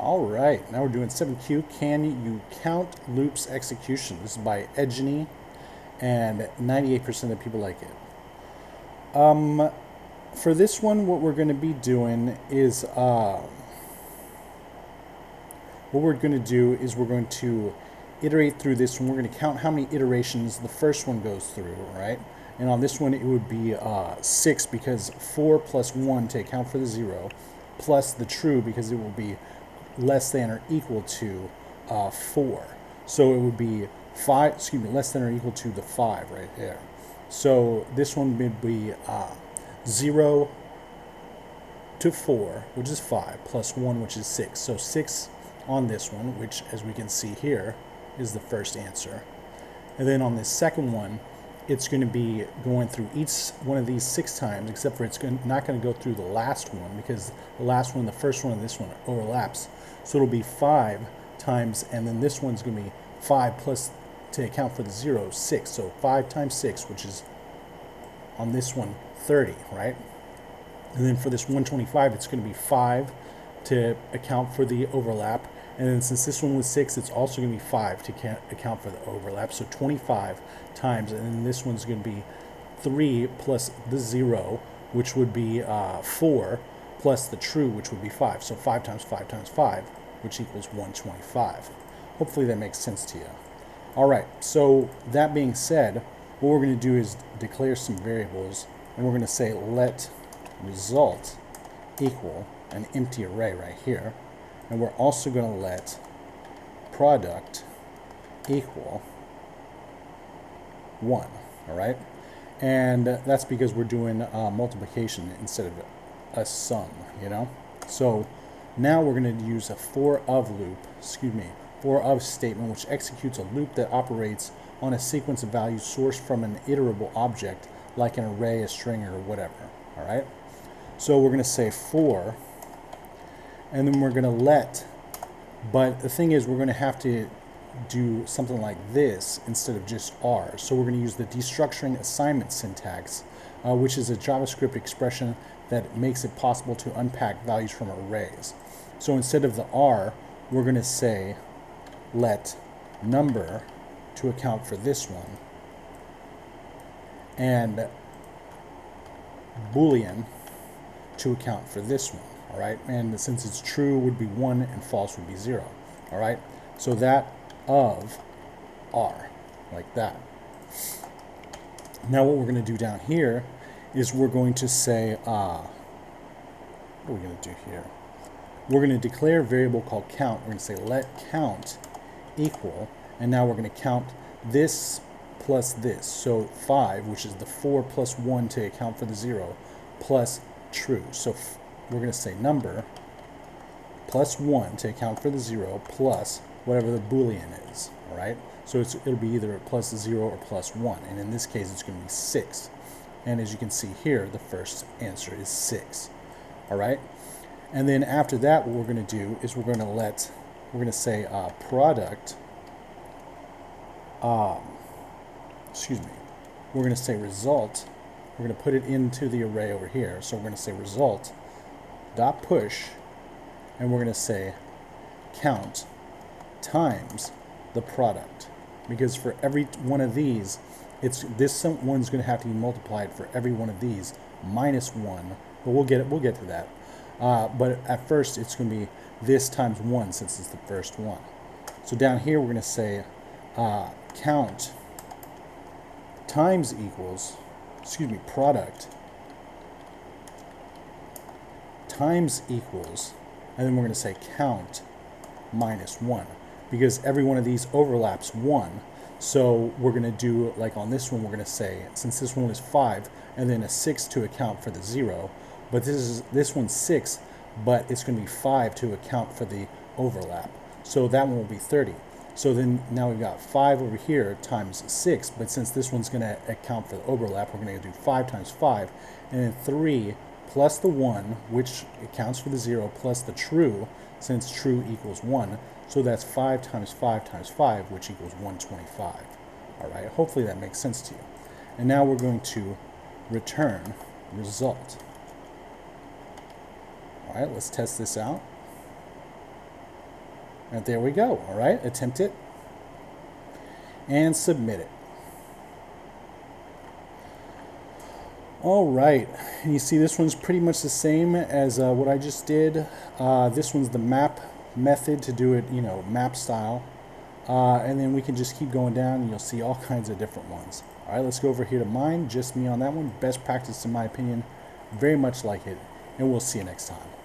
All right, now we're doing 7Q. Can you count loops execution? This is by Edgeny, and 98% of the people like it. For this one, what we're going to be doing is we're going to iterate through this one. We're going to count how many iterations the first one goes through, right? And on this one, it would be 6 because 4 plus 1 to account for the 0, plus the true because it will be less than or equal to 4. So it would be 5, excuse me, less than or equal to the 5 right there. So this one would be 0 to 4, which is 5, plus 1, which is 6. So 6 on this one, which as we can see here is the first answer. And then on this second one, it's going to be going through each one of these 6 times, except for it's not going to go through the last one because the last one, the first one, and this one overlaps. So it'll be 5 times, and then this one's going to be 5 plus, to account for the 0, 6. So 5 times 6, which is on this one 30, right? And then for this 125, it's going to be 5 to account for the overlap. And then since this one was 6, it's also going to be 5 to account for the overlap. So 25 times, and then this one's going to be 3 plus the 0, which would be 4, plus the true, which would be 5. So 5 times 5 times 5, which equals 125. Hopefully that makes sense to you. All right, so that being said, what we're going to do is declare some variables, and we're going to say let result equal an empty array right here. And we're also going to let product equal 1, all right? And that's because we're doing multiplication instead of a sum, you know? So now we're going to use a for of statement, which executes a loop that operates on a sequence of values sourced from an iterable object, like an array, a string, or whatever, all right? So we're going to say for, and then we're going to let, but the thing is we're going to have to do something like this instead of just R. So we're going to use the destructuring assignment syntax, which is a JavaScript expression that makes it possible to unpack values from arrays. So instead of the R, we're going to say let number to account for this one, and Boolean to account for this one. All right, and since it's true would be 1 and false would be 0. All right, so that of R, like that. Now what we're going to do down here is we're going to say, what are we going to do here? We're going to declare a variable called count. We're going to say let count equal, and now we're going to count this plus this. So 5, which is the 4 plus 1 to account for the 0, plus true. So we're going to say number plus 1 to account for the 0 plus whatever the Boolean is, all right? So it'll be either plus 0 or plus 1, and in this case it's going to be 6. And as you can see here, the first answer is 6, all right? And then after that, what we're going to do is we're going to say product, we're going to say result. We're going to put it into the array over here. So we're going to say result dot push, and we're going to say count times the product, because for every one of these, this one's going to have to be multiplied for every one of these minus 1. But we'll get to that. But at first, it's going to be this times 1 since it's the first one. So down here, we're going to say count times equals, product times equals, and then we're going to say count minus 1, because every one of these overlaps 1. So we're going to do, like on this one, we're going to say, since this one is 5, and then a 6 to account for the 0, but this one's 6, but it's going to be 5 to account for the overlap. So that one will be 30. So then now we've got 5 over here times 6, but since this one's going to account for the overlap, we're going to do 5 times 5, and then 3 plus the 1, which accounts for the 0, plus the true, since true equals 1. So that's 5 times 5 times 5, which equals 125. All right, hopefully that makes sense to you. And now we're going to return result. All right, let's test this out. And there we go. All right, attempt it and submit it. All right, and you see this one's pretty much the same as what I just did. This one's the map method to do it, map style. And then we can just keep going down and you'll see all kinds of different ones. All right, let's go over here to mine, just me on that one. Best practice in my opinion, very much like it. And we'll see you next time.